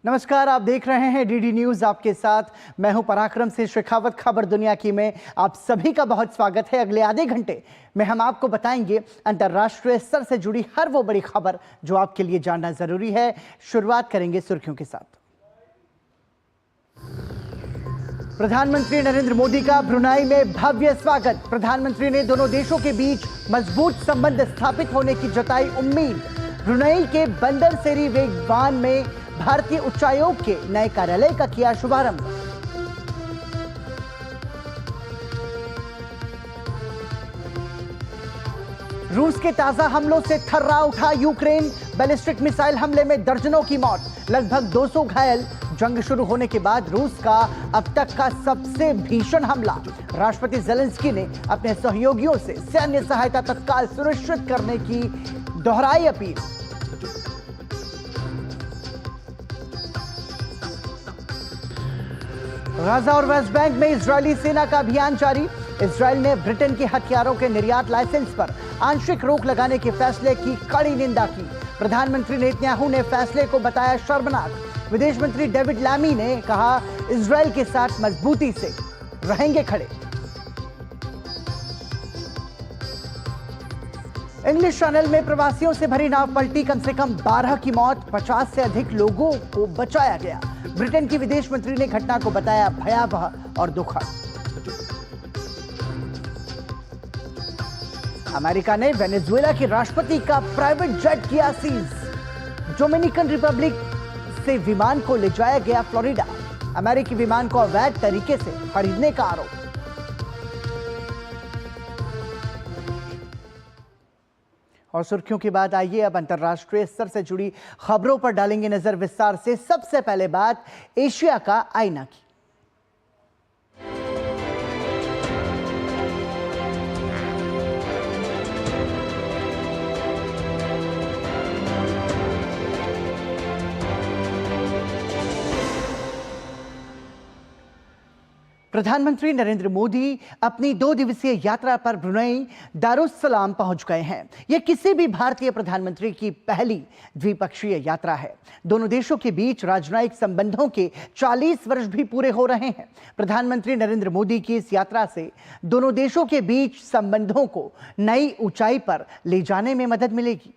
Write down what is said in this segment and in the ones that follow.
नमस्कार, आप देख रहे हैं डीडी न्यूज। आपके साथ मैं हूं पराक्रम से शेखावत। खबर दुनिया की में आप सभी का बहुत स्वागत है। अगले आधे घंटे में हम आपको बताएंगे अंतर्राष्ट्रीय स्तर से जुड़ी हर वो बड़ी खबर जो आपके लिए जानना जरूरी है। शुरुआत करेंगे सुर्खियों के साथ। प्रधानमंत्री नरेंद्र मोदी का ब्रुनाई में भव्य स्वागत। प्रधानमंत्री ने दोनों देशों के बीच मजबूत संबंध स्थापित होने की जताई उम्मीद। ब्रुनाई के बंदर सेरी वेगवान में भारतीय उच्चायोग के नए कार्यालय का किया शुभारंभ। रूस के ताजा हमलों से थर्रा उठा यूक्रेन। बैलिस्टिक मिसाइल हमले में दर्जनों की मौत, लगभग 200 घायल। जंग शुरू होने के बाद रूस का अब तक का सबसे भीषण हमला। राष्ट्रपति ज़ेलेंस्की ने अपने सहयोगियों से सैन्य सहायता तत्काल सुनिश्चित करने की दोहराई अपील। गाजा और वेस्ट बैंक में इजरायली सेना का अभियान जारी। इजरायल ने ब्रिटेन के हथियारों के निर्यात लाइसेंस पर आंशिक रोक लगाने के फैसले की कड़ी निंदा की। प्रधानमंत्री नेतन्याहू ने फैसले को बताया शर्मनाक। विदेश मंत्री डेविड लैमी ने कहा, इजरायल के साथ मजबूती से रहेंगे खड़े। इंग्लिश चैनल में प्रवासियों से भरी नाव पलटी, कम से कम 12 की मौत, 50 से अधिक लोगों को बचाया गया। ब्रिटेन की विदेश मंत्री ने घटना को बताया भयावह और दुखद। अमेरिका ने वेनेजुएला के राष्ट्रपति का प्राइवेट जेट किया सीज। डोमिनिकन रिपब्लिक से विमान को ले जाया गया फ्लोरिडा। अमेरिकी विमान को अवैध तरीके से खरीदने का आरोप। और सुर्खियों के बाद आइए अब अंतर्राष्ट्रीय स्तर से जुड़ी खबरों पर डालेंगे नजर विस्तार से। सबसे पहले बात एशिया का आईना की। प्रधानमंत्री नरेंद्र मोदी अपनी 2 दिवसीय यात्रा पर ब्रुनेई दारुस्सलाम पहुंच गए हैं। यह किसी भी भारतीय प्रधानमंत्री की पहली द्विपक्षीय यात्रा है। दोनों देशों के बीच राजनयिक संबंधों के 40 वर्ष भी पूरे हो रहे हैं। प्रधानमंत्री नरेंद्र मोदी की इस यात्रा से दोनों देशों के बीच संबंधों को नई ऊंचाई पर ले जाने में मदद मिलेगी।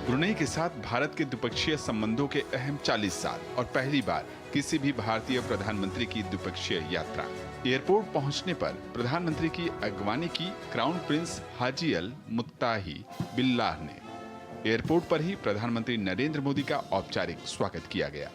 ब्रुनेई के साथ भारत के द्विपक्षीय संबंधों के अहम 40 साल और पहली बार किसी भी भारतीय प्रधानमंत्री की द्विपक्षीय यात्रा। एयरपोर्ट पहुंचने पर प्रधानमंत्री की अगवानी की क्राउन प्रिंस हाजी अल मुत्ताही बिल्लाह ने। एयरपोर्ट पर ही प्रधानमंत्री नरेंद्र मोदी का औपचारिक स्वागत किया गया।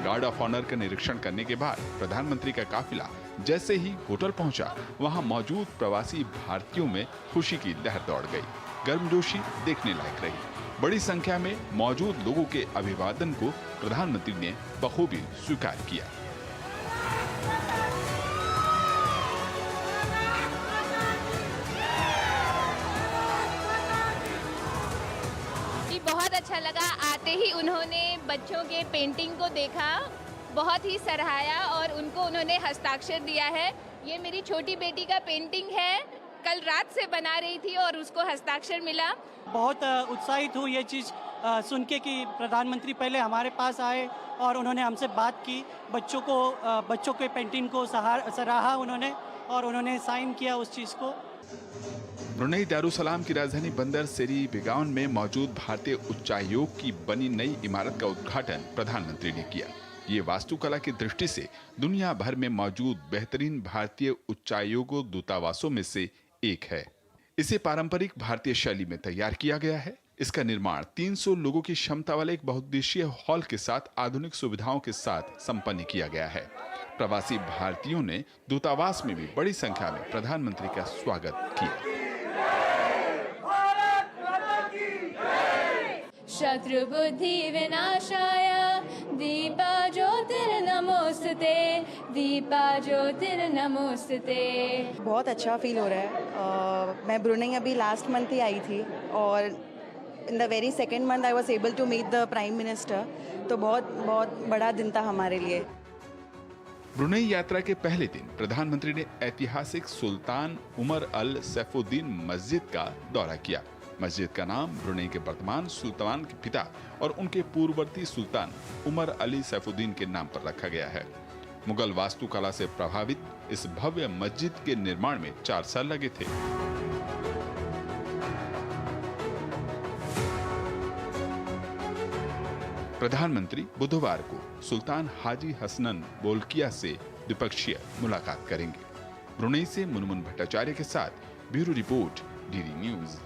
गार्ड ऑफ ऑनर का निरीक्षण करने के बाद प्रधानमंत्री का काफिला जैसे ही होटल पहुंचा, वहां मौजूद प्रवासी भारतीयों में खुशी की लहर दौड़ गई। गर्मजोशी देखने लायक रही। बड़ी संख्या में मौजूद लोगों के अभिवादन को प्रधानमंत्री ने बखूबी स्वीकार किया। बहुत अच्छा लगा। आते ही उन्होंने बच्चों के पेंटिंग को देखा, बहुत ही सराहाया और उनको उन्होंने हस्ताक्षर दिया है। ये मेरी छोटी बेटी का पेंटिंग है, कल रात से बना रही थी और उसको हस्ताक्षर मिला। बहुत उत्साहित हूँ ये चीज़ सुन के कि प्रधानमंत्री पहले हमारे पास आए और उन्होंने हमसे बात की। बच्चों के पेंटिंग को सराहा उन्होंने और उन्होंने साइन किया उस चीज़ को। ब्रुनेई दारुसलाम की राजधानी बंदर सेरी बेगाउन में मौजूद भारतीय उच्चायोग की बनी नई इमारत का उद्घाटन प्रधानमंत्री ने किया। ये वास्तुकला की दृष्टि से दुनिया भर में मौजूद बेहतरीन भारतीय उच्चायोगों दूतावासों में से एक है। इसे पारंपरिक भारतीय शैली में तैयार किया गया है। इसका निर्माण 300 लोगों की क्षमता वाले एक बहुउद्देशीय हॉल के साथ आधुनिक सुविधाओं के साथ संपन्न किया गया है। प्रवासी भारतीयों ने दूतावास में भी बड़ी संख्या में प्रधानमंत्री का स्वागत किया। शत्रु बुद्धि विनाशाय दीपा ज्योतिर्नमोस्तुते, दीपा ज्योतिर्नमोस्तुते। बहुत अच्छा फील हो रहा है। मैं ब्रुनेई अभी लास्ट मंथ ही आई थी और in the very second month I was able to meet the prime minister. तो बहुत बहुत बड़ा दिन था हमारे लिए। ब्रुनेई यात्रा के पहले दिन प्रधानमंत्री ने ऐतिहासिक सुल्तान उमर अल सैफुद्दीन मस्जिद का दौरा किया। मस्जिद का नाम ब्रुनेई के वर्तमान सुल्तान के पिता और उनके पूर्ववर्ती सुल्तान उमर अली सैफुद्दीन के नाम पर रखा गया है। मुगल वास्तुकला से प्रभावित इस भव्य मस्जिद के निर्माण में 4 साल लगे थे। प्रधानमंत्री बुधवार को सुल्तान हाजी हसनन बोल्किया से द्विपक्षीय मुलाकात करेंगे। ब्रुनेई से मुनमुन भट्टाचार्य के साथ ब्यूरो रिपोर्ट, डीडी न्यूज।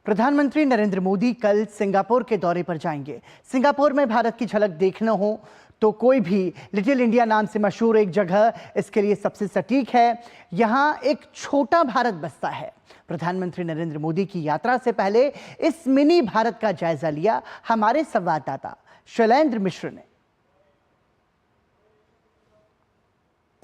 प्रधानमंत्री नरेंद्र मोदी कल सिंगापुर के दौरे पर जाएंगे। सिंगापुर में भारत की झलक देखना हो तो कोई भी लिटिल इंडिया नाम से मशहूर एक जगह इसके लिए सबसे सटीक है। यहाँ एक छोटा भारत बसता है। प्रधानमंत्री नरेंद्र मोदी की यात्रा से पहले इस मिनी भारत का जायजा लिया हमारे संवाददाता शैलेंद्र मिश्र ने।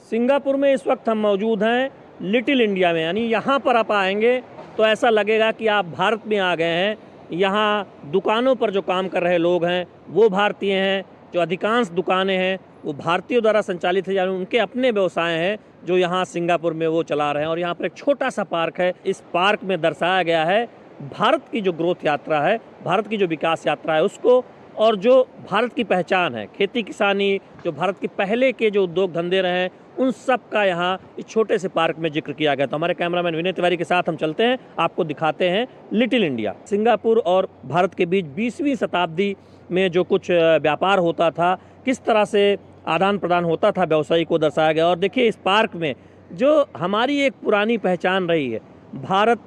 सिंगापुर में इस वक्त हम मौजूद हैं लिटिल इंडिया में, यानी यहाँ पर आप आएंगे तो ऐसा लगेगा कि आप भारत में आ गए हैं। यहाँ दुकानों पर जो काम कर रहे लोग हैं वो भारतीय हैं, जो अधिकांश दुकानें हैं वो भारतीयों द्वारा संचालित है, यानी उनके अपने व्यवसाय हैं जो यहाँ सिंगापुर में वो चला रहे हैं। और यहाँ पर एक छोटा सा पार्क है। इस पार्क में दर्शाया गया है भारत की जो ग्रोथ यात्रा है, भारत की जो विकास यात्रा है उसको, और जो भारत की पहचान है, खेती किसानी, जो भारत के पहले के जो उद्योग धंधे रहे हैं उन सब का यहाँ इस छोटे से पार्क में जिक्र किया गया। तो हमारे कैमरामैन विनय तिवारी के साथ हम चलते हैं, आपको दिखाते हैं लिटिल इंडिया। सिंगापुर और भारत के बीच 20वीं शताब्दी में जो कुछ व्यापार होता था, किस तरह से आदान प्रदान होता था व्यवसायी को दर्शाया गया। और देखिए इस पार्क में जो हमारी एक पुरानी पहचान रही है, भारत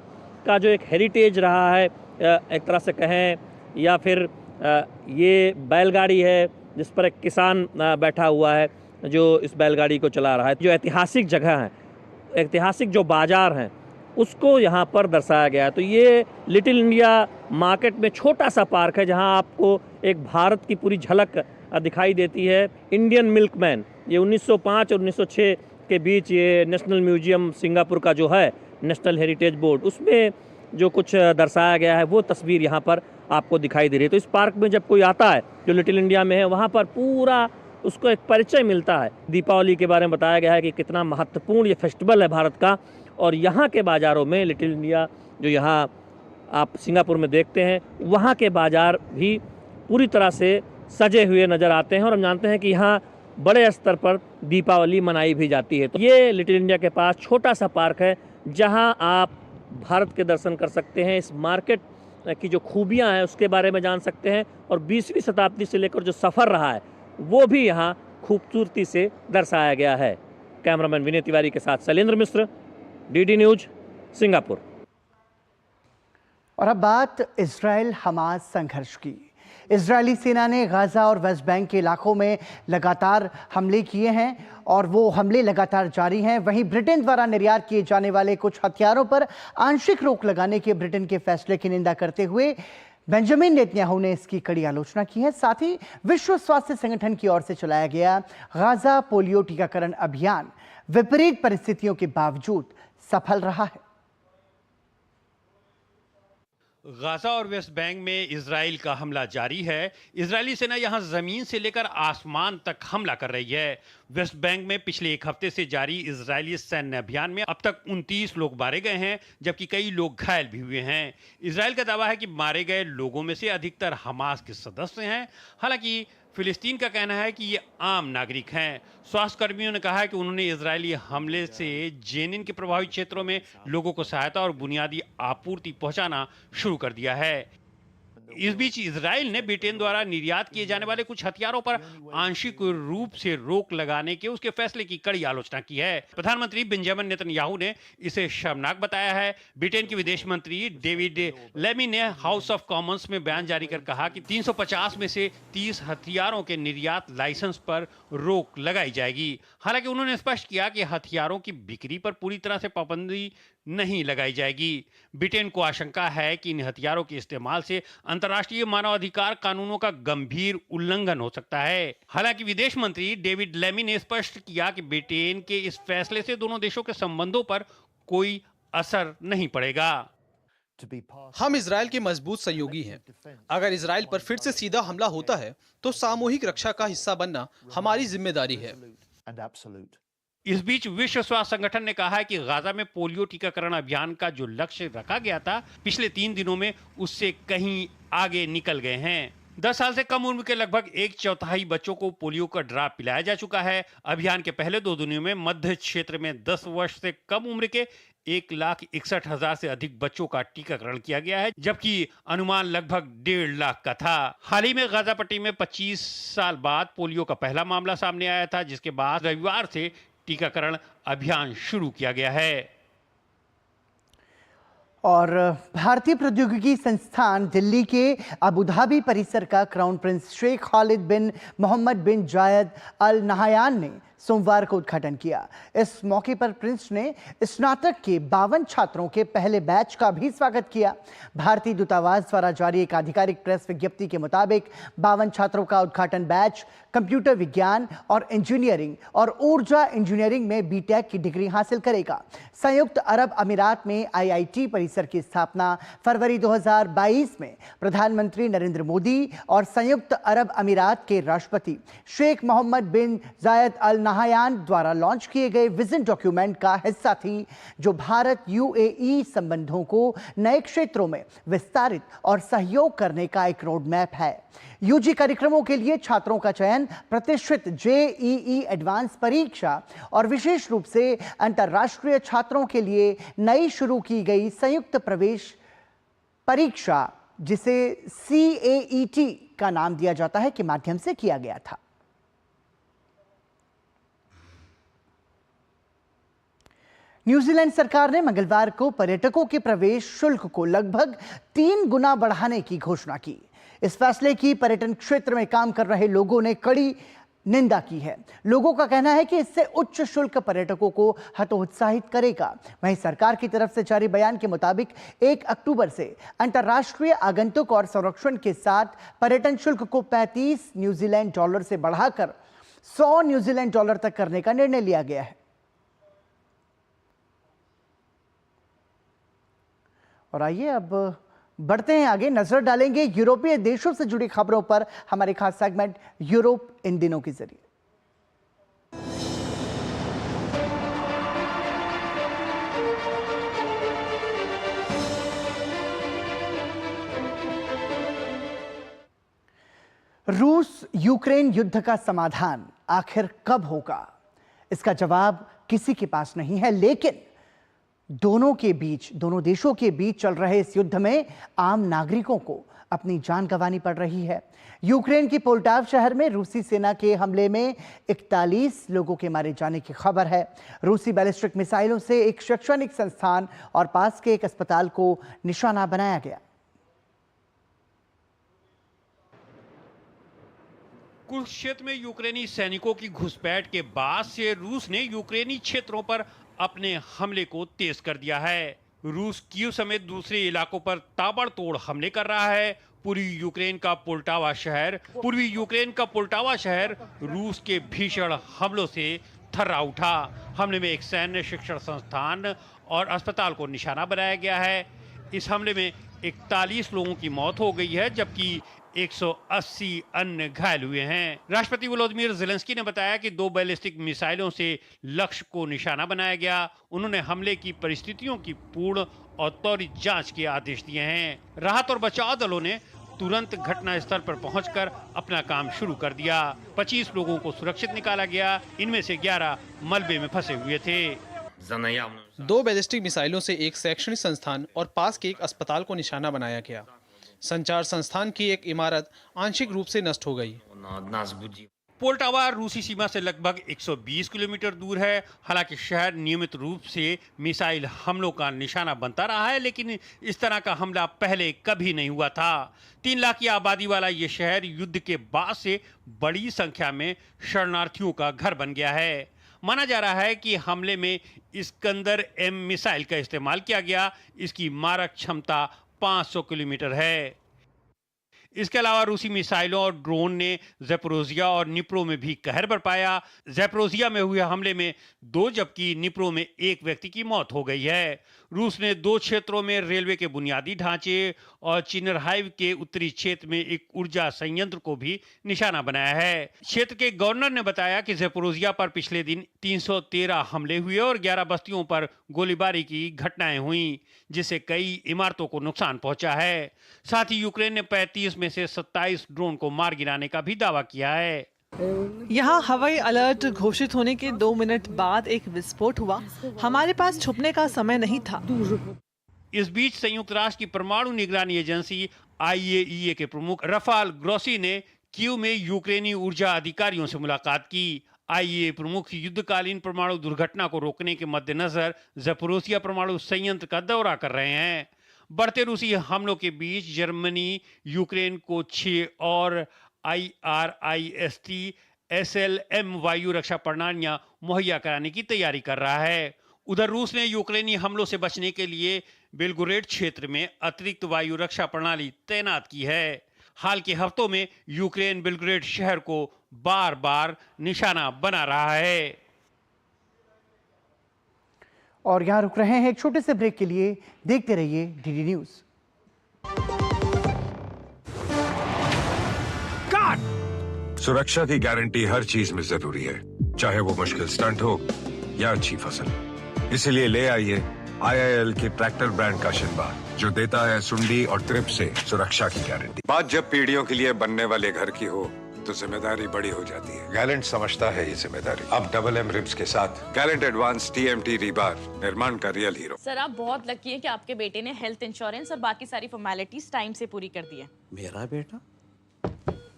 का जो एक हेरिटेज रहा है एक तरह से कहें, या फिर ये बैलगाड़ी है जिस पर एक किसान बैठा हुआ है जो इस बैलगाड़ी को चला रहा है। जो ऐतिहासिक जगह है, ऐतिहासिक जो बाज़ार हैं उसको यहाँ पर दर्शाया गया है। तो ये लिटिल इंडिया मार्केट में छोटा सा पार्क है जहाँ आपको एक भारत की पूरी झलक दिखाई देती है। इंडियन मिल्कमैन, ये 1905 और 1906 के बीच ये नेशनल म्यूजियम सिंगापुर का जो है, नेशनल हेरिटेज बोर्ड, उसमें जो कुछ दर्शाया गया है वो तस्वीर यहाँ पर आपको दिखाई दे रही है। तो इस पार्क में जब कोई आता है जो लिटिल इंडिया में है, वहाँ पर पूरा उसको एक परिचय मिलता है। दीपावली के बारे में बताया गया है कि कितना महत्वपूर्ण ये फेस्टिवल है भारत का। और यहाँ के बाज़ारों में लिटिल इंडिया जो यहाँ आप सिंगापुर में देखते हैं, वहाँ के बाज़ार भी पूरी तरह से सजे हुए नज़र आते हैं। और हम जानते हैं कि यहाँ बड़े स्तर पर दीपावली मनाई भी जाती है। तो ये लिटिल इंडिया के पास छोटा सा पार्क है जहाँ आप भारत के दर्शन कर सकते हैं। इस मार्केट की जो खूबियाँ हैं उसके बारे में जान सकते हैं। और 20वीं शताब्दी से लेकर जो सफ़र रहा है वो भी यहाँ खूबसूरती से दर्शाया गया है। कैमरामैन विनय तिवारी के साथ शैलेंद्र मिश्र, डीडी न्यूज, सिंगापुर। और अब बात इजराइल हमास संघर्ष की। इजरायली सेना ने गाजा और वेस्ट बैंक के इलाकों में लगातार हमले किए हैं और वो हमले लगातार जारी हैं। वहीं ब्रिटेन द्वारा निर्यात किए जाने वाले कुछ हथियारों पर आंशिक रोक लगाने के ब्रिटेन के फैसले की निंदा करते हुए बेंजामिन नेतन्याहू ने इसकी कड़ी आलोचना की है। साथ ही विश्व स्वास्थ्य संगठन की ओर से चलाया गया गाजा पोलियो टीकाकरण अभियान विपरीत परिस्थितियों के बावजूद सफल रहा है। गाजा और वेस्ट बैंक में इजराइल का हमला जारी है। इजरायली सेना यहां जमीन से लेकर आसमान तक हमला कर रही है। वेस्ट बैंक में पिछले एक हफ्ते से जारी इजरायली सैन्य अभियान में अब तक 29 लोग मारे गए हैं, जबकि कई लोग घायल भी हुए हैं। इजराइल का दावा है कि मारे गए लोगों में से अधिकतर हमास के सदस्य हैं। हालांकि फिलिस्तीन का कहना है कि ये आम नागरिक हैं। स्वास्थ्य कर्मियों ने कहा है कि उन्होंने इजरायली हमले से जेनिन के प्रभावित क्षेत्रों में लोगों को सहायता और बुनियादी आपूर्ति पहुंचाना शुरू कर दिया है। इस बीच इजराइल ने ब्रिटेन द्वारा निर्यात किए जाने वाले कुछ हथियारों पर आंशिक रूप से रोक लगाने के उसके फैसले की कड़ी आलोचना की है। प्रधानमंत्री बेंजामिन नेतन्याहू ने इसे शर्मनाक बताया है। ब्रिटेन के विदेश मंत्री डेविड लेमी ने हाउस ऑफ कॉमन्स में बयान जारी कर कहा कि 350 में से 30 हथियारों के निर्यात लाइसेंस पर रोक लगाई जाएगी। हालांकि उन्होंने स्पष्ट किया कि हथियारों की बिक्री पर पूरी तरह से पाबंदी नहीं लगाई जाएगी। ब्रिटेन को आशंका है कि इन हथियारों के इस्तेमाल से अंतर्राष्ट्रीय मानवाधिकार कानूनों का गंभीर उल्लंघन हो सकता है। हालांकि विदेश मंत्री डेविड लेमी ने स्पष्ट किया कि ब्रिटेन के इस फैसले से दोनों देशों के संबंधों पर कोई असर नहीं पड़ेगा। हम इजराइल के मजबूत सहयोगी हैं। अगर इजराइल पर फिर से सीधा हमला होता है तो सामूहिक रक्षा का हिस्सा बनना हमारी जिम्मेदारी है। इस बीच विश्व स्वास्थ्य संगठन ने कहा है कि गाजा में पोलियो टीकाकरण अभियान का जो लक्ष्य रखा गया था पिछले 3 दिनों में उससे कहीं आगे निकल गए हैं। 10 साल से कम उम्र के लगभग 1/4 बच्चों को पोलियो का ड्रॉप पिलाया जा चुका है। अभियान के पहले 2 दिनों में मध्य क्षेत्र में 10 वर्ष से कम उम्र के 1,61,000 से अधिक बच्चों का टीकाकरण किया गया है, जबकि अनुमान लगभग 1.5 लाख का था। हाल ही में गाजा पट्टी में 25 साल बाद पोलियो का पहला मामला सामने आया था, जिसके बाद रविवार से टीकाकरण अभियान शुरू किया गया है। और भारतीय प्रौद्योगिकी संस्थान दिल्ली के अबुधाबी परिसर का क्राउन प्रिंस शेख खालिद बिन मोहम्मद बिन जायद अल नहायान ने सोमवार को उद्घाटन किया। इस मौके पर प्रिंस ने स्नातक के 52 छात्रों के पहले बैच का भी स्वागत किया। भारतीय दूतावास द्वारा जारी एक आधिकारिक प्रेस विज्ञप्ति के मुताबिक 52 छात्रों का उद्घाटन बैच कंप्यूटर विज्ञान और इंजीनियरिंग और ऊर्जा इंजीनियरिंग में बीटेक की डिग्री हासिल करेगा। संयुक्त अरब अमीरात में आईआईटी परिसर की स्थापना फरवरी 2022 में प्रधानमंत्री नरेंद्र मोदी और संयुक्त अरब अमीरात के राष्ट्रपति शेख मोहम्मद बिन जायद अल नहायान द्वारा लॉन्च किए गए विजन डॉक्यूमेंट का हिस्सा थी, जो भारत यूएई संबंधों को नए क्षेत्रों में विस्तारित और सहयोग करने का एक रोड मैप है। यूजी कार्यक्रमों के लिए छात्रों का चयन प्रतिष्ठित जेईई एडवांस परीक्षा और विशेष रूप से अंतर्राष्ट्रीय छात्रों के लिए नई शुरू की गई संयुक्त प्रवेश परीक्षा, जिसे CAET का नाम दिया जाता है, के माध्यम से किया गया था। न्यूजीलैंड सरकार ने मंगलवार को पर्यटकों के प्रवेश शुल्क को लगभग 3 गुना बढ़ाने की घोषणा की। इस फैसले की पर्यटन क्षेत्र में काम कर रहे लोगों ने कड़ी निंदा की है। लोगों का कहना है कि इससे उच्च शुल्क पर्यटकों को हतोत्साहित करेगा। वहीं सरकार की तरफ से जारी बयान के मुताबिक 1 अक्टूबर से अंतर्राष्ट्रीय आगंतुक और संरक्षण के साथ पर्यटन शुल्क को 35 न्यूजीलैंड डॉलर से बढ़ाकर 100 न्यूजीलैंड डॉलर तक करने का निर्णय लिया गया है। और आइए अब बढ़ते हैं आगे, नजर डालेंगे यूरोपीय देशों से जुड़ी खबरों पर हमारे खास सेगमेंट यूरोप इन दिनों के जरिए। रूस यूक्रेन युद्ध का समाधान आखिर कब होगा, इसका जवाब किसी के पास नहीं है, लेकिन दोनों देशों के बीच चल रहे इस युद्ध में आम नागरिकों को अपनी जान गंवानी पड़ रही है। यूक्रेन की पोल्टाव शहर में रूसी सेना के हमले में 41 लोगों के मारे जाने की खबर है। रूसी बैलिस्टिक मिसाइलों से एक शैक्षणिक संस्थान और पास के एक अस्पताल को निशाना बनाया गया। कुरुक्षेत्र में यूक्रेनी सैनिकों की घुसपैठ के बाद से रूस ने यूक्रेनी क्षेत्रों पर अपने हमले को तेज कर दिया है। रूस कीव समेत दूसरे इलाकों पर ताबड़तोड़ हमले कर रहा है। पूर्वी यूक्रेन का पोल्टावा शहर रूस के भीषण हमलों से थर्रा उठा। हमले में एक सैन्य शिक्षण संस्थान और अस्पताल को निशाना बनाया गया है। इस हमले में 41 लोगों की मौत हो गई है, जबकि 180 अन्य घायल हुए हैं। राष्ट्रपति वोलोदिमीर ज़ेलेंस्की ने बताया कि 2 बैलिस्टिक मिसाइलों से लक्ष्य को निशाना बनाया गया। उन्होंने हमले की परिस्थितियों की पूर्ण और त्वरित जांच के आदेश दिए हैं। राहत और बचाव दलों ने तुरंत घटनास्थल पर पहुंचकर अपना काम शुरू कर दिया। 25 लोगों को सुरक्षित निकाला गया, इनमें से 11 मलबे में फंसे हुए थे। 2 बैलिस्टिक मिसाइलों से एक शैक्षणिक संस्थान और पास के एक अस्पताल को निशाना बनाया गया। संचार संस्थान की एक इमारत आंशिक रूप से नष्ट हो गई। पोल्टावा रूसी सीमा से लगभग 120 किलोमीटर दूर है। हालांकि शहर नियमित रूप से मिसाइल हमलों का निशाना बनता रहा है, लेकिन इस तरह का हमला पहले कभी नहीं हुआ था। 3 लाख की आबादी वाला ये शहर युद्ध के बाद से बड़ी संख्या में शरणार्थियों का घर बन गया है। माना जा रहा है कि हमले में इस्कंदर M मिसाइल का इस्तेमाल किया गया। इसकी मारक क्षमता 500 किलोमीटर है। इसके अलावा रूसी मिसाइलों और ड्रोन ने ज़ैपोरोजिया और निप्रो में भी कहर बरपाया। ज़ैपोरोजिया में हुए हमले में 2 जबकि निप्रो में 1 व्यक्ति की मौत हो गई है। रूस ने 2 क्षेत्रों में रेलवे के बुनियादी ढांचे और चिनरहाइव के उत्तरी क्षेत्र में एक ऊर्जा संयंत्र को भी निशाना बनाया है। क्षेत्र के गवर्नर ने बताया कि ज़ैपोरोजिया पर पिछले दिन 313 हमले हुए और 11 बस्तियों पर गोलीबारी की घटनाएं हुई, जिससे कई इमारतों को नुकसान पहुंचा है। साथ ही यूक्रेन ने 35 में से 27 ड्रोन को मार गिराने का भी दावा किया है। यहाँ हवाई अलर्ट घोषित होने के 2 मिनट बाद एक विस्फोट हुआ। हमारे पास छुपने का समय नहीं था। इस बीच संयुक्त राष्ट्र की परमाणु निगरानी एजेंसी IAEA के प्रमुख रफाल ग्रोसी ने कीव में यूक्रेनी ऊर्जा अधिकारियों से मुलाकात की। IAEA प्रमुख युद्धकालीन परमाणु दुर्घटना को रोकने के मद्देनजर ज़ैपोरोजिया परमाणु संयंत्र का दौरा कर रहे हैं। बढ़ते रूसी हमलों के बीच जर्मनी यूक्रेन को 6 और IRIS-T SLM वायु रक्षा प्रणालियां मुहैया कराने की तैयारी कर रहा है। उधर रूस ने यूक्रेनी हमलों से बचने के लिए बेलगोरेड क्षेत्र में अतिरिक्त वायु रक्षा प्रणाली तैनात की है। हाल के हफ्तों में यूक्रेन बेलग्रेड शहर को बार-बार निशाना बना रहा है। और यहां रुक रहे हैं एक छोटे से ब्रेक के लिए। देखते रहिए DD न्यूज। सुरक्षा की गारंटी हर चीज में जरूरी है, चाहे वो मुश्किल स्टंट हो या अच्छी फसल। इसलिए ले आइए IIL के ट्रैक्टर ब्रांड का शिनबा, जो देता है सुंडी और ट्रिप से सुरक्षा की गारंटी। बात जब पीढ़ियों के लिए बनने वाले घर की हो तो जिम्मेदारी बड़ी हो जाती है। गैलेंट समझता है ये जिम्मेदारी। अब MM रिब्स के साथ गैलेंट एडवांस TMT रीबार, निर्माण का रियल हीरो। सर, आप बहुत लकी हैं कि आपके बेटे ने हेल्थ इंश्योरेंस और बाकी सारी फॉर्मेलिटीज टाइम से पूरी कर दी है। मेरा बेटा?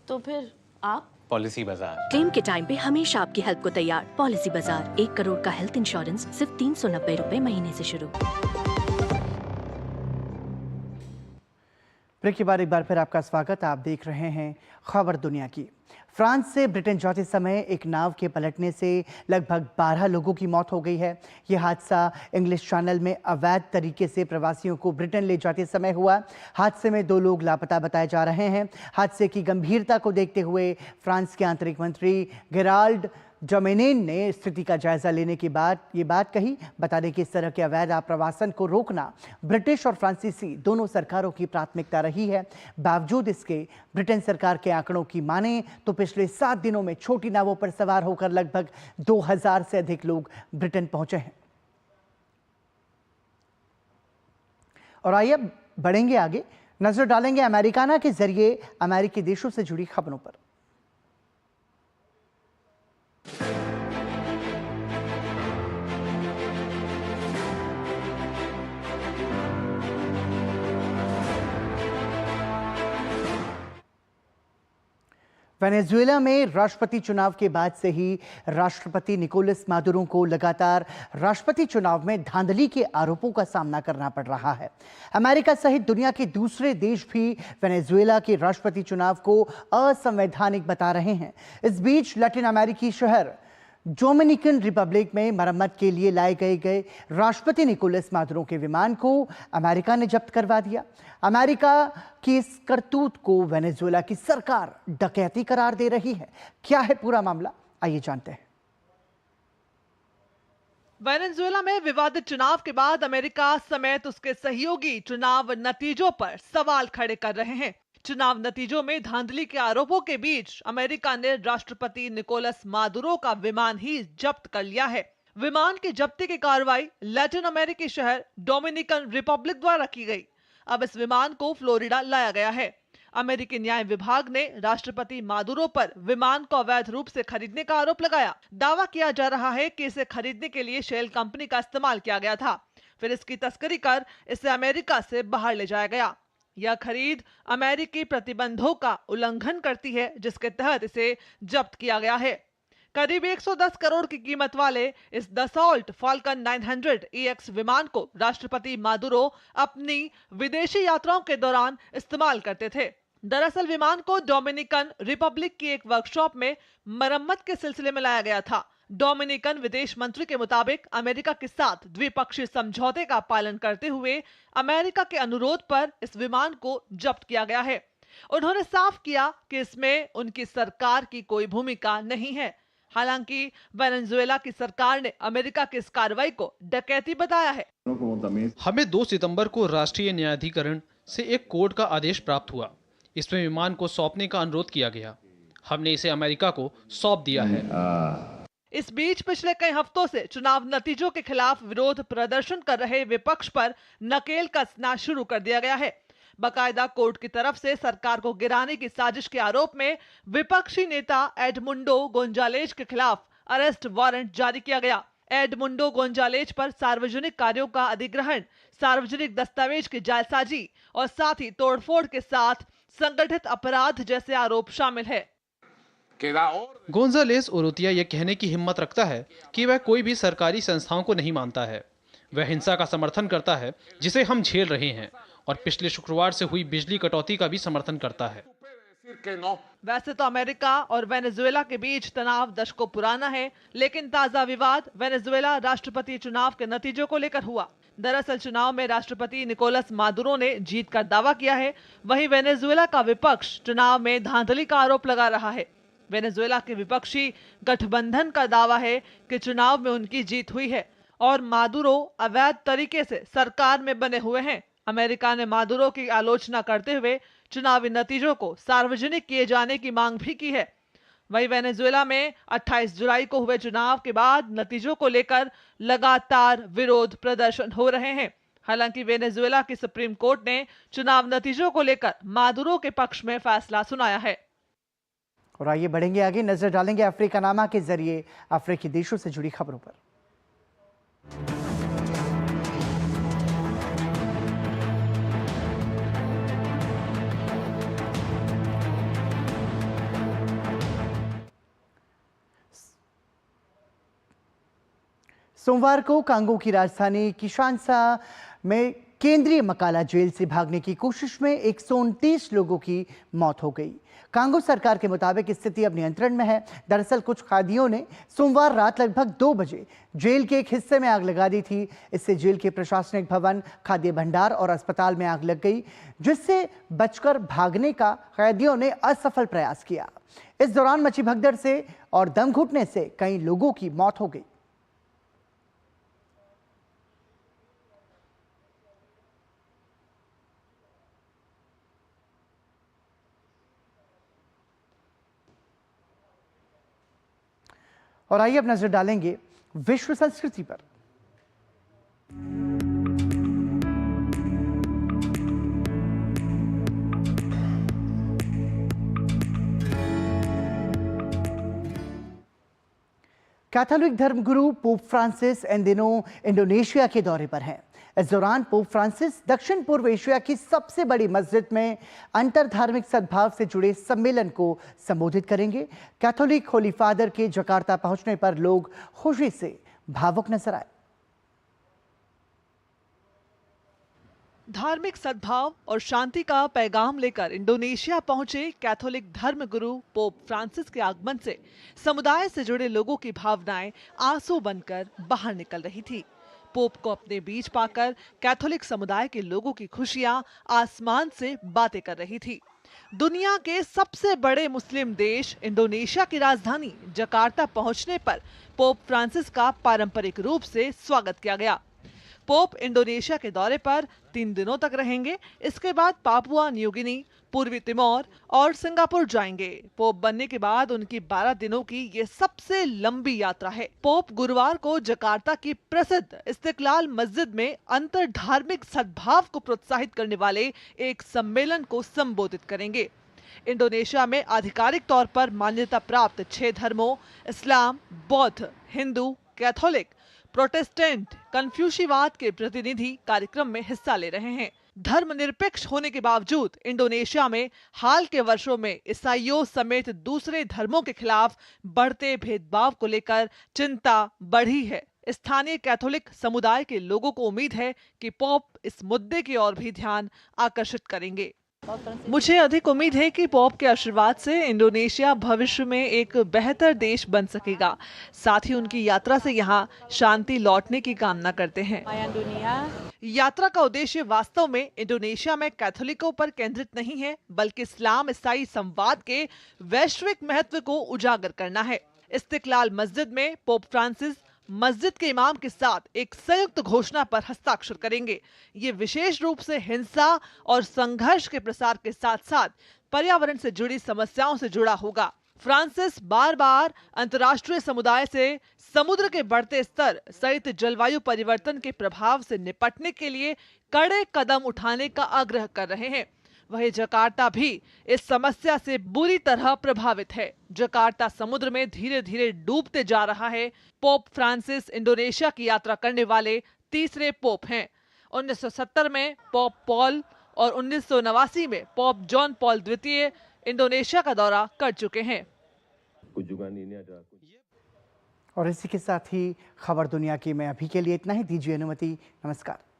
तो फिर आप? पॉलिसी बाजार। क्लेम के टाइम पे हमेशा आपकी हेल्प को तैयार। पॉलिसी बाजार, 1 करोड़ का हेल्थ इंश्योरेंस सिर्फ 390 रुपए महीने से शुरू। ब्रेक के बाद एक बार फिर आपका स्वागत। आप देख रहे हैं खबर दुनिया की। फ्रांस से ब्रिटेन जाते समय एक नाव के पलटने से लगभग 12 लोगों की मौत हो गई है। यह हादसा इंग्लिश चैनल में अवैध तरीके से प्रवासियों को ब्रिटेन ले जाते समय हुआ। हादसे में 2 लोग लापता बताए जा रहे हैं। हादसे की गंभीरता को देखते हुए फ्रांस के आंतरिक मंत्री गेराल्ड डोमेनेन ने स्थिति का जायजा लेने के बाद ये बात कही। बता दें कि इस तरह के अवैध आप्रवासन को रोकना ब्रिटिश और फ्रांसीसी दोनों सरकारों की प्राथमिकता रही है। बावजूद इसके ब्रिटेन सरकार के आंकड़ों की माने तो पिछले 7 दिनों में छोटी नावों पर सवार होकर लगभग 2000 से अधिक लोग ब्रिटेन पहुंचे हैं। और आइए अब बढ़ेंगे आगे, नजर डालेंगे अमेरिकाना के जरिए अमेरिकी देशों से जुड़ी खबरों पर। वेनेजुएला में राष्ट्रपति चुनाव के बाद से ही राष्ट्रपति निकोलस मादुरो को लगातार राष्ट्रपति चुनाव में धांधली के आरोपों का सामना करना पड़ रहा है। अमेरिका सहित दुनिया के दूसरे देश भी वेनेजुएला के राष्ट्रपति चुनाव को असंवैधानिक बता रहे हैं। इस बीच लैटिन अमेरिकी शहर डोमिनिकन रिपब्लिक में मरम्मत के लिए लाए गए राष्ट्रपति निकोलस मादुरो के विमान को अमेरिका ने जब्त करवा दिया। अमेरिका की इस करतूत को वेनेजुएला की सरकार डकैती करार दे रही है। क्या है पूरा मामला, आइए जानते हैं। वेनेजुएला में विवादित चुनाव के बाद अमेरिका समेत उसके सहयोगी चुनाव नतीजों पर सवाल खड़े कर रहे हैं। चुनाव नतीजों में धांधली के आरोपों के बीच अमेरिका ने राष्ट्रपति निकोलस मादुरो का विमान ही जब्त कर लिया है। विमान की जब्ती की कार्रवाई लैटिन अमेरिकी शहर डोमिनिकन रिपब्लिक द्वारा की गई। अब इस विमान को फ्लोरिडा लाया गया है। अमेरिकी न्याय विभाग ने राष्ट्रपति मादुरो पर विमान को अवैध रूप से खरीदने का आरोप लगाया। दावा किया जा रहा है कि इसे खरीदने के लिए शेल कंपनी का इस्तेमाल किया गया था, फिर इसकी तस्करी कर इसे अमेरिका से बाहर ले जाया गया। यह खरीद अमेरिकी प्रतिबंधों का उल्लंघन करती है, जिसके तहत इसे जब्त किया गया है। करीब 110 करोड़ की कीमत वाले इस दसॉल्ट फाल्कन 900 EX विमान को राष्ट्रपति मादुरो अपनी विदेशी यात्राओं के दौरान इस्तेमाल करते थे। दरअसल विमान को डोमिनिकन रिपब्लिक की एक वर्कशॉप में मरम्मत के सिलसिले में लाया गया था। डोमिनिकन विदेश मंत्री के मुताबिक अमेरिका के साथ द्विपक्षीय समझौते का पालन करते हुए अमेरिका के अनुरोध पर इस विमान को जब्त किया गया है। उन्होंने साफ किया कि इसमें उनकी सरकार की कोई भूमिका नहीं है। हालांकि वेनेजुएला की सरकार ने अमेरिका की इस कार्रवाई को डकैती बताया है। हमें 2 सितंबर को राष्ट्रीय न्यायाधिकरण से एक कोर्ट का आदेश प्राप्त हुआ। इसमें विमान को सौंपने का अनुरोध किया गया। हमने इसे अमेरिका को सौंप दिया है। इस बीच पिछले कई हफ्तों से चुनाव नतीजों के खिलाफ विरोध प्रदर्शन कर रहे विपक्ष पर नकेल कसना शुरू कर दिया गया है। बाकायदा कोर्ट की तरफ से सरकार को गिराने की साजिश के आरोप में विपक्षी नेता एडमुंडो गोंजालेज के खिलाफ अरेस्ट वारंट जारी किया गया। एडमुंडो गोंजालेज पर सार्वजनिक कार्यों का अधिग्रहण, सार्वजनिक दस्तावेज की जालसाजी और साथ ही तोड़फोड़ के साथ संगठित अपराध जैसे आरोप शामिल है। गोंजालेस ओरुतिया यह कहने की हिम्मत रखता है कि वह कोई भी सरकारी संस्थाओं को नहीं मानता है। वह हिंसा का समर्थन करता है जिसे हम झेल रहे हैं, और पिछले शुक्रवार से हुई बिजली कटौती का भी समर्थन करता है। वैसे तो अमेरिका और वेनेजुएला के बीच तनाव दशकों पुराना है, लेकिन ताजा विवाद वेनेजुएला राष्ट्रपति चुनाव के नतीजों को लेकर हुआ। दरअसल चुनाव में राष्ट्रपति निकोलस मादुरो ने जीत का दावा किया है, वहीं वेनेजुएला का विपक्ष चुनाव में धांधली का आरोप लगा रहा है। वेनेजुएला के विपक्षी गठबंधन का दावा है कि चुनाव में उनकी जीत हुई है और मादुरो अवैध तरीके से सरकार में बने हुए हैं। अमेरिका ने मादुरो की आलोचना करते हुए चुनावी नतीजों को सार्वजनिक किए जाने की मांग भी की है। वहीं वेनेजुएला में 28 जुलाई को हुए चुनाव के बाद नतीजों को लेकर लगातार विरोध प्रदर्शन हो रहे हैं। हालांकि वेनेजुएला की सुप्रीम कोर्ट ने चुनाव नतीजों को लेकर मादुरो के पक्ष में फैसला सुनाया है। और आइए बढ़ेंगे आगे, नजर डालेंगे अफ्रीकानामा के जरिए अफ्रीकी देशों से जुड़ी खबरों पर। सोमवार को कांगो की राजधानी किशानसा में केंद्रीय मकाला जेल से भागने की कोशिश में 129 लोगों की मौत हो गई। कांगो सरकार के मुताबिक स्थिति अब नियंत्रण में है। दरअसल कुछ कैदियों ने सोमवार रात लगभग 2 बजे जेल के एक हिस्से में आग लगा दी थी। इससे जेल के प्रशासनिक भवन, खाद्य भंडार और अस्पताल में आग लग गई, जिससे बचकर भागने का कैदियों ने असफल प्रयास किया। इस दौरान मची भगदड़ से और दम घुटने से कई लोगों की मौत हो गई। और आइए अब नजर डालेंगे विश्व संस्कृति पर। कैथोलिक धर्मगुरु पोप फ्रांसिस इन दिनों इंडोनेशिया के दौरे पर हैं। इस दौरान पोप फ्रांसिस दक्षिण पूर्व एशिया की सबसे बड़ी मस्जिद में अंतर धार्मिक सद्भाव से जुड़े सम्मेलन को संबोधित करेंगे। कैथोलिक होली फादर के जकार्ता पहुंचने पर लोग खुशी से भावुक नजर आए। धार्मिक सद्भाव और शांति का पैगाम लेकर इंडोनेशिया पहुंचे कैथोलिक धर्मगुरु पोप फ्रांसिस के आगमन से समुदाय से जुड़े लोगों की भावनाएं आंसू बनकर बाहर निकल रही थी। पोप को अपने बीच पाकर कैथोलिक समुदाय के लोगों की खुशियां आसमान से बातें कर रही थी। दुनिया के सबसे बड़े मुस्लिम देश इंडोनेशिया की राजधानी जकार्ता पहुंचने पर पोप फ्रांसिस का पारंपरिक रूप से स्वागत किया गया। पोप इंडोनेशिया के दौरे पर 3 दिनों तक रहेंगे। इसके बाद पापुआ न्यू गिनी, पूर्वी तिमोर और सिंगापुर जाएंगे। पोप बनने के बाद उनकी 12 दिनों की ये सबसे लंबी यात्रा है। पोप गुरुवार को जकार्ता की प्रसिद्ध इस्तिकलाल मस्जिद में अंतर धार्मिक सद्भाव को प्रोत्साहित करने वाले एक सम्मेलन को संबोधित करेंगे। इंडोनेशिया में आधिकारिक तौर पर मान्यता प्राप्त 6 धर्मों इस्लाम, बौद्ध, हिंदू, कैथोलिक, प्रोटेस्टेंट, कन्फ्यूशीवाद के प्रतिनिधि कार्यक्रम में हिस्सा ले रहे हैं। धर्मनिरपेक्ष होने के बावजूद इंडोनेशिया में हाल के वर्षों में ईसाइयों समेत दूसरे धर्मों के खिलाफ बढ़ते भेदभाव को लेकर चिंता बढ़ी है। स्थानीय कैथोलिक समुदाय के लोगों को उम्मीद है कि पोप इस मुद्दे की ओर भी ध्यान आकर्षित करेंगे। मुझे अधिक उम्मीद है कि पॉप के आशीर्वाद से इंडोनेशिया भविष्य में एक बेहतर देश बन सकेगा। साथ ही उनकी यात्रा से यहाँ शांति लौटने की कामना करते हैं। यात्रा का उद्देश्य वास्तव में इंडोनेशिया में कैथोलिकों पर केंद्रित नहीं है, बल्कि इस्लाम ईसाई संवाद के वैश्विक महत्व को उजागर करना है। इस्तिकलाल मस्जिद में पोप फ्रांसिस मस्जिद के इमाम के साथ एक संयुक्त घोषणा पर हस्ताक्षर करेंगे। ये विशेष रूप से हिंसा और संघर्ष के प्रसार के साथ साथ पर्यावरण से जुड़ी समस्याओं से जुड़ा होगा। फ्रांसिस बार बार अंतर्राष्ट्रीय समुदाय से समुद्र के बढ़ते स्तर सहित जलवायु परिवर्तन के प्रभाव से निपटने के लिए कड़े कदम उठाने का आग्रह कर रहे हैं। वहीं जकार्ता भी इस समस्या से बुरी तरह प्रभावित है। जकार्ता समुद्र में धीरे धीरे डूबते जा रहा है। पोप फ्रांसिस इंडोनेशिया की यात्रा करने वाले तीसरे पोप हैं। 1970 में पोप पॉल और 1989 में पोप जॉन पॉल द्वितीय इंडोनेशिया का दौरा कर चुके हैं। और इसी के साथ ही खबर दुनिया की में अभी के लिए इतना ही। दीजिए अनुमति। नमस्कार।